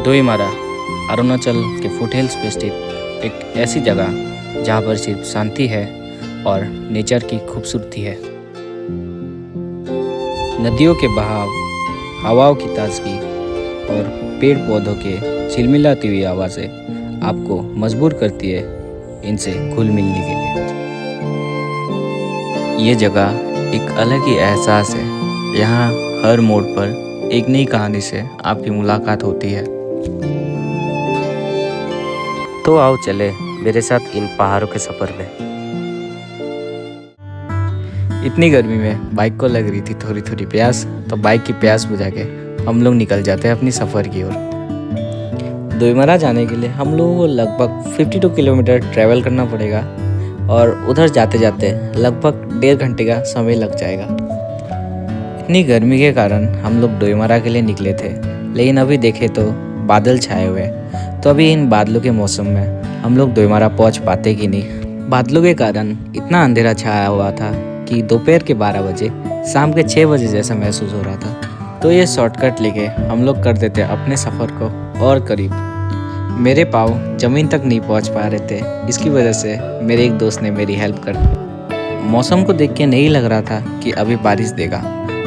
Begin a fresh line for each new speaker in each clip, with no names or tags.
दोईमारा अरुणाचल के फुटहिल्स पे स्थित एक ऐसी जगह जहाँ पर सिर्फ शांति है और नेचर की खूबसूरती है। नदियों के बहाव, हवाओं की ताजगी और पेड़ पौधों के झिलमिलाती हुई आवाज़ें आपको मजबूर करती है इनसे घुल मिलने के लिए। ये जगह एक अलग ही एहसास है। यहाँ हर मोड़ पर एक नई कहानी से आपकी मुलाकात होती है। तो आओ चले मेरे साथ इन पहाड़ों के सफ़र में। इतनी गर्मी में बाइक को लग रही थी थोड़ी थोड़ी प्यास, तो बाइक की प्यास बुझा के हम लोग निकल जाते हैं अपनी सफ़र की ओर। दोईमारा जाने के लिए हम लोगों को लगभग 52 किलोमीटर ट्रैवल करना पड़ेगा और उधर जाते जाते लगभग 1.5 घंटे का समय लग जाएगा। इतनी गर्मी के कारण हम लोग दोईमारा के लिए निकले थे, लेकिन अभी देखे तो बादल छाए हुए हैं, तो अभी इन बादलों के मौसम में हम लोग दोईमारा पहुंच पाते कि नहीं। बादलों के कारण इतना अंधेरा छाया हुआ था कि दोपहर के 12 बजे शाम के 6 बजे जैसा महसूस हो रहा था। तो ये शॉर्टकट लेके हम लोग कर देते अपने सफ़र को और करीब। मेरे पाँव ज़मीन तक नहीं पहुंच पा रहे थे, इसकी वजह से मेरे एक दोस्त ने मेरी हेल्प कर। मौसम को देख के नहीं लग रहा था कि अभी बारिश देगा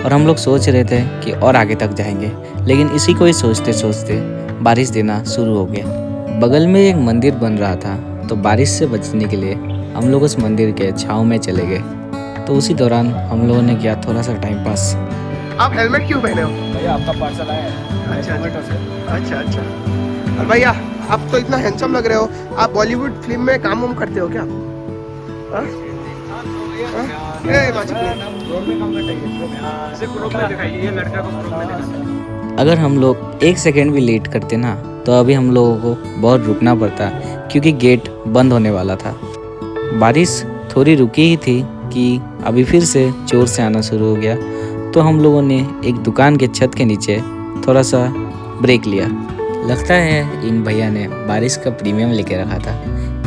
और हम लोग सोच रहे थे कि और आगे तक जाएंगे, लेकिन इसी को ही सोचते सोचते बारिश देना शुरू हो गया। बगल में एक मंदिर बन रहा था, तो बारिश से बचने के लिए हम लोग उस मंदिर के छाँव में चले गए। तो उसी दौरान हम लोगों ने किया थोड़ा सा टाइम पास।
आप हेलमेट क्यों पहने हो?
भैया आपका पार्सल आया है।
अच्छा। और भैया आप तो इतना हैंडसम लग रहे हो, आप बॉलीवुड फिल्म में काम वाम करते हो क्या? हाँ?
अगर हम लोग 1 सेकेंड भी लेट करते ना, तो अभी हम लोगों को बहुत रुकना पड़ता, क्योंकि गेट बंद होने वाला था। बारिश थोड़ी रुकी ही थी कि अभी फिर से जोर से आना शुरू हो गया। तो हम लोगों ने एक दुकान के छत के नीचे थोड़ा सा ब्रेक लिया। लगता है इन भैया ने बारिश का प्रीमियम लेके रखा था,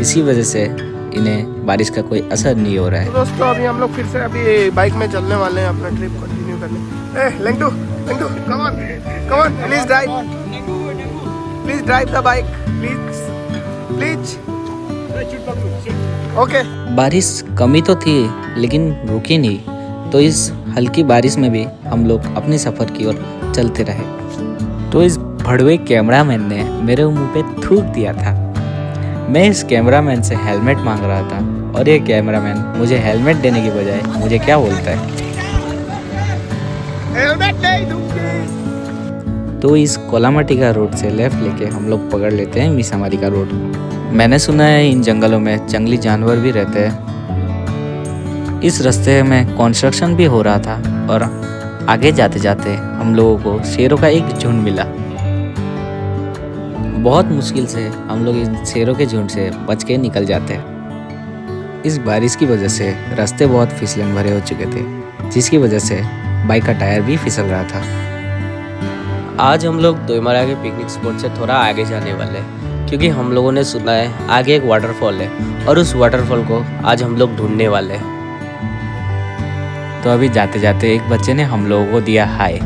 इसी वजह से इन्हें बारिश का कोई असर नहीं हो रहा है।
तो दोस्तों अभी हम लोग फिर से अभी बाइक में चलने वाले हैं अपना ट्रिप कंटिन्यू करने। लेंटू come on please drive the bike please. Okay.
बारिश कमी तो थी लेकिन रुकी नहीं, तो इस हल्की बारिश में भी हम लोग अपने सफ़र की ओर चलते रहे। तो इस भड़वे कैमरामैन ने मेरे मुंह पे थूक दिया था। मैं इस कैमरामैन से हेलमेट मांग रहा था और ये कैमरामैन मुझे हेलमेट देने की बजाय मुझे क्या बोलता है,
हेलमेट नहीं दूंगी।
तो इस कोलामटी का रोड से लेफ्ट लेके हम लोग पकड़ लेते हैं मिसामारी का रोड। मैंने सुना है इन जंगलों में जंगली जानवर भी रहते हैं। इस रास्ते में कंस्ट्रक्शन भी हो रहा था और आगे जाते जाते हम लोगों को शेरों का एक झुंड मिला। बहुत मुश्किल से हम लोग इन शेरों के झुंड से बच के निकल जाते हैं। इस बारिश की वजह से रास्ते बहुत फिसलन भरे हो चुके थे, जिसकी वजह से बाइक का टायर भी फिसल रहा था। आज हम लोग दोईमारा के पिकनिक स्पॉट से थोड़ा आगे जाने वाले हैं, क्योंकि हम लोगों ने सुना है आगे एक वाटरफॉल है और उस वाटरफॉल को आज हम लोग ढूंढने वाले हैं। तो अभी जाते जाते एक बच्चे ने हम लोगों को दिया हाय।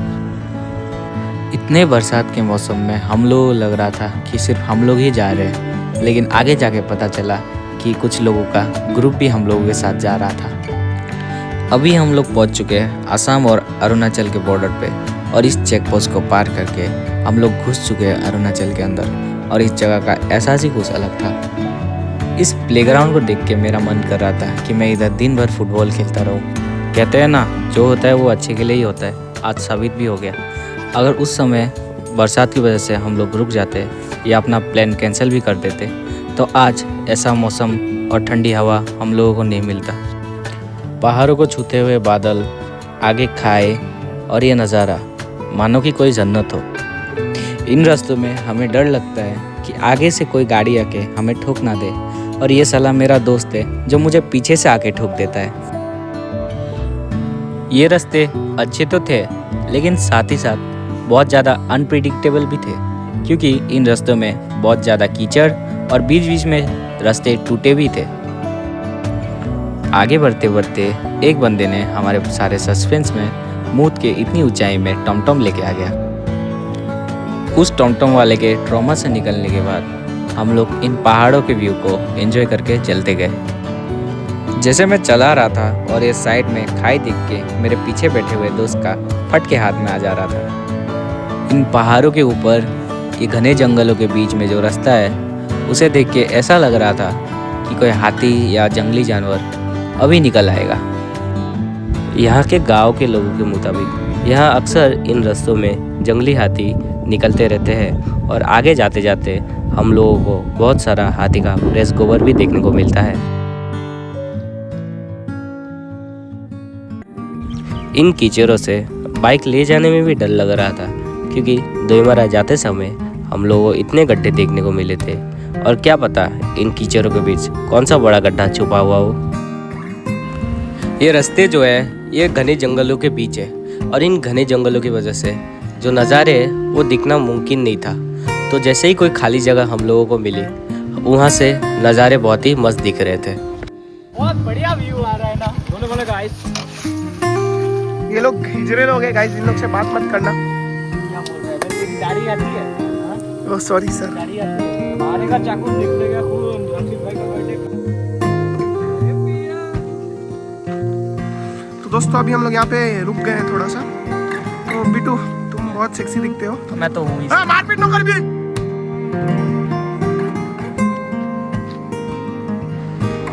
इतने बरसात के मौसम में हम लोग लग रहा था कि सिर्फ हम लोग ही जा रहे हैं, लेकिन आगे जाके पता चला कि कुछ लोगों का ग्रुप भी हम लोगों के साथ जा रहा था। अभी हम लोग पहुंच चुके हैं असम और अरुणाचल के बॉर्डर पे, और इस चेक पोस्ट को पार करके हम लोग घुस चुके हैं अरुणाचल के अंदर। और इस जगह का एहसास ही कुछ अलग था। इस प्लेग्राउंड को देख के मेरा मन कर रहा था कि मैं इधर दिन भर फुटबॉल खेलता रहूँ। कहते हैं ना, जो होता है वो अच्छे के लिए ही होता है। आज साबित भी हो गया। अगर उस समय बरसात की वजह से हम लोग रुक जाते या अपना प्लान कैंसिल भी कर देते, तो आज ऐसा मौसम और ठंडी हवा हम लोगों को नहीं मिलता। पहाड़ों को छूते हुए बादल, आगे खाए और ये नज़ारा मानो कि कोई जन्नत हो। इन रास्तों में हमें डर लगता है कि आगे से कोई गाड़ी आके हमें ठोक ना दे, और ये साला मेरा दोस्त है जो मुझे पीछे से आके ठोक देता है। ये रास्ते अच्छे तो थे, लेकिन साथ ही साथ बहुत ज़्यादा अनप्रिडिक्टेबल भी थे, क्योंकि इन रास्तों में बहुत ज़्यादा कीचड़ और बीच बीच में रास्ते टूटे भी थे। आगे बढ़ते बढ़ते एक बंदे ने हमारे सारे सस्पेंस में मूत के इतनी ऊंचाई में टमटम लेके आ गया। उस टॉमटॉम वाले के ट्रॉमा से निकलने के बाद हम लोग इन पहाड़ों के व्यू को एंजॉय करके चलते गए। जैसे मैं चला रहा था और ये साइड में खाई दिख के मेरे पीछे बैठे हुए दोस्त का फट के हाथ में आ जा रहा था। इन पहाड़ों के ऊपर ये घने जंगलों के बीच में जो रास्ता है उसे देख के ऐसा लग रहा था कि कोई हाथी या जंगली जानवर अभी निकल आएगा। यहाँ के गांव के लोगों के मुताबिक यहाँ अक्सर इन रास्तों में जंगली हाथी निकलते रहते हैं और आगे जाते जाते हम लोगों को बहुत सारा हाथी का फ्रेश गोबर भी देखने को मिलता है। इन कीचड़ों से बाइक ले जाने में भी डर लग रहा था क्योंकि दोईमरा जाते समय हम लोगों को इतने गड्ढे देखने को मिले थे और क्या पता इन कीचड़ों के बीच कौन सा बड़ा गड्ढा छुपा हुआ हो। ये रास्ते जो है ये घने जंगलों के बीच है और इन घने जंगलों की वजह से जो नज़ारे है वो दिखना मुमकिन नहीं था। तो जैसे ही कोई खाली जगह हम लोगों को मिली वहाँ से नज़ारे बहुत ही मस्त दिख रहे थे।
बहुत बढ़िया व्यू आ रहा है ना। बोलो बोलो गाइस।
ये लोग हिजड़े लोग हैं गाइस, इन लोग से बात मत करना।
क्या बोल रहे हैं? तेरी गाड़ी आती है? हाँ?
Oh sorry sir.
गाड़ी आती है। मारे का चाकू निकलेगा खून। रंजीत भाई का बर्थडे।
तो दोस्तों अभी हम लोग यहाँ पे रुक गए हैं थोड़ा सा। तो बिटू तुम बहुत सेक्सी दिखते हो।
मैं तो हूँ।
मारपीट न कर भी।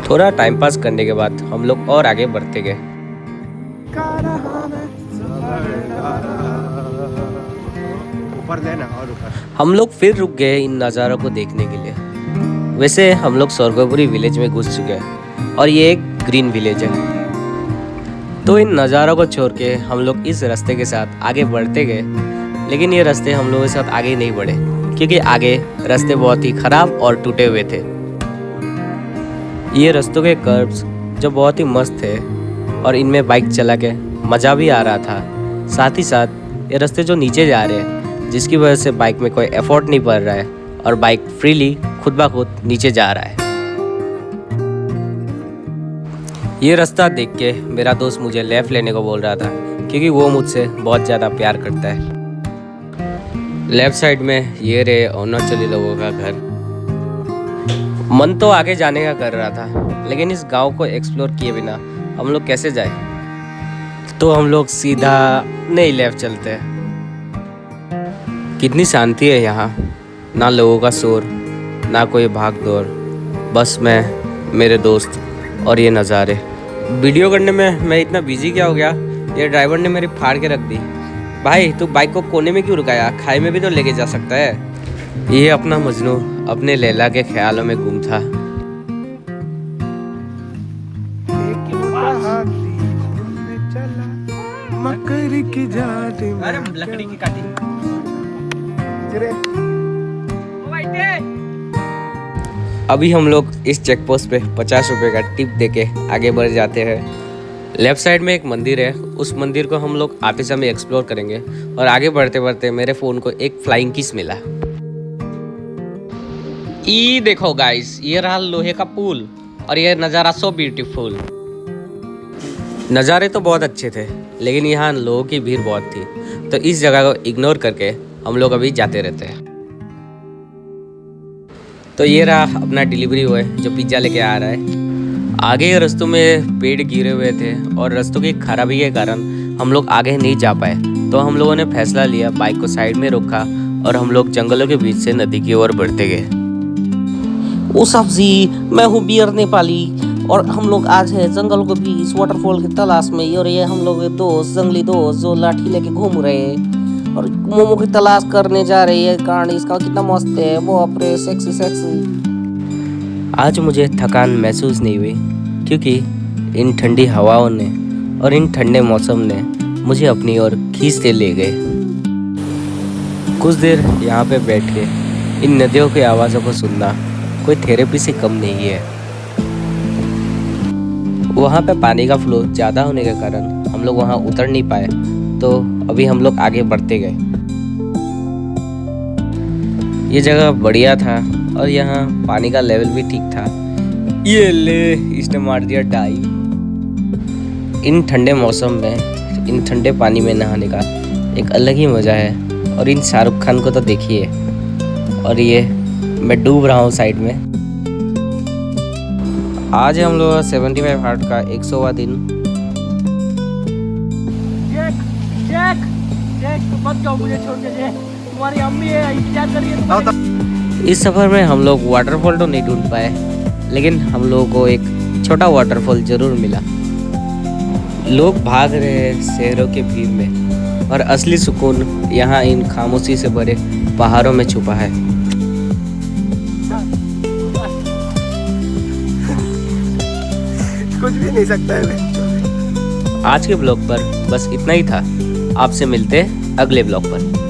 थोड़ा टाइम पास करने के बाद हम लोग और आगे बढ़ते गए।
ऊपर लेना और ऊपर।
हम लोग फिर रुक गए इन नज़ारों को देखने के लिए। वैसे हम लोग स्वर्गपुरी विलेज में घुस चुके हैं और ये एक ग्रीन विलेज है। तो इन नज़ारों को छोड़ के हम लोग इस रास्ते के साथ आगे बढ़ते गए, लेकिन ये रास्ते हम लोगों के साथ आगे नहीं बढ़े क्योंकि आगे रास्ते बहुत ही ख़राब और टूटे हुए थे। ये रास्तों के कर्व्स जो बहुत ही मस्त थे और इनमें बाइक चला के मज़ा भी आ रहा था। साथ ही साथ ये रास्ते जो नीचे जा रहे हैं जिसकी वजह से बाइक में कोई एफर्ट नहीं पड़ रहा है और बाइक फ्रीली खुद ब खुद नीचे जा रहा है। ये रास्ता देख के मेरा दोस्त मुझे लेफ़्ट लेने को बोल रहा था क्योंकि वो मुझसे बहुत ज़्यादा प्यार करता है। लेफ़्ट साइड में ये रहे अरुणाचली लोगों का घर। मन तो आगे जाने का कर रहा था लेकिन इस गांव को एक्सप्लोर किए बिना हम लोग कैसे जाए, तो हम लोग सीधा नहीं लेफ़्ट चलते हैं। कितनी शांति है यहाँ, ना लोगों का शोर ना कोई भाग दौड़, बस मैं, मेरे दोस्त और ये नज़ारे। वीडियो करने में मैं इतना बिजी क्या हो गया, ये ड्राइवर ने मेरी फाड़ के रख दी। भाई तू बाइक को कोने में क्यों रुकाया, खाई में भी तो लेके जा सकता है। ये अपना मजनू अपने लैला के ख्यालों में गुम था।
मकर की जाति में।
अरे लकड़ी की काटी।
अभी हम लोग इस चेक पोस्ट पे 50 रुपये का टिप देके आगे बढ़ जाते हैं। लेफ्ट साइड में एक मंदिर है, उस मंदिर को हम लोग आते समय एक्सप्लोर करेंगे और आगे बढ़ते बढ़ते मेरे फ़ोन को एक फ्लाइंग किस मिला। ये देखो गाइस, ये रहा लोहे का पुल और ये नज़ारा सो ब्यूटीफुल। नज़ारे तो बहुत अच्छे थे लेकिन यहाँ लोगों की भीड़ बहुत थी, तो इस जगह को इग्नोर करके हम लोग अभी जाते रहते हैं। तो ये रहा अपना डिलीवरी बॉय जो पिज्ज़ा लेके आ रहा है। आगे रास्तों में पेड़ गिरे हुए थे और रास्तों की खराबी के कारण हम लोग आगे नहीं जा पाए, तो हम लोगों ने फैसला लिया, बाइक को साइड में रखा और हम लोग जंगलों के बीच से नदी की ओर बढ़ते गए।
ओ सब्जी, मैं हूँ बियर नेपाली और हम लोग आज है जंगल के बीच वाटरफॉल की तलाश में। और ये हम लोग दोस्त, जंगली दोस्त जो लाठी लेके घूम रहे हैं और मोमो की तलाश करने जा रही है। कहानी इसका कितना मस्त है, बाप रे, सेक्सी सेक्सी।
आज मुझे थकान महसूस नहीं हुई क्योंकि इन ठंडी हवाओं ने और इन ठंडे मौसम ने मुझे अपनी ओर खींचते ले गए। कुछ देर यहाँ पे बैठ के इन नदियों की आवाज़ों को सुनना कोई थेरेपी से कम नहीं है। वहाँ पे पानी का फ्लो ज़्यादा होने के कारण हम लोग वहाँ उतर नहीं पाए, तो अभी हम लोग आगे बढ़ते गए। ये जगह बढ़िया था और यहाँ पानी का लेवल भी ठीक था। ये ले, इसने मार दिया डाइव। इन ठंडे मौसम में इन ठंडे पानी में नहाने का एक अलग ही मज़ा है और इन शाहरुख खान को तो देखिए, और ये मैं डूब रहा हूँ साइड में। आज है हम लोग 75 हार्ट का 100वां दिन।
चेक मत जाओ मुझे छोड़ के, तुम्हारी अम्मी है इंतजार कर रही है तुम्हारी।
इस सफ़र में हम लोग वाटरफॉल तो नहीं ढूंढ पाए, लेकिन हम लोगों को एक छोटा वाटरफॉल ज़रूर मिला। लोग भाग रहे हैं शहरों के भीड़ में, और असली सुकून यहाँ इन खामोशी से भरे पहाड़ों में छुपा है।
कुछ भी नहीं सकता है।
आज के ब्लॉग पर बस इतना ही था। आपसे मिलते हैं अगले ब्लॉग पर।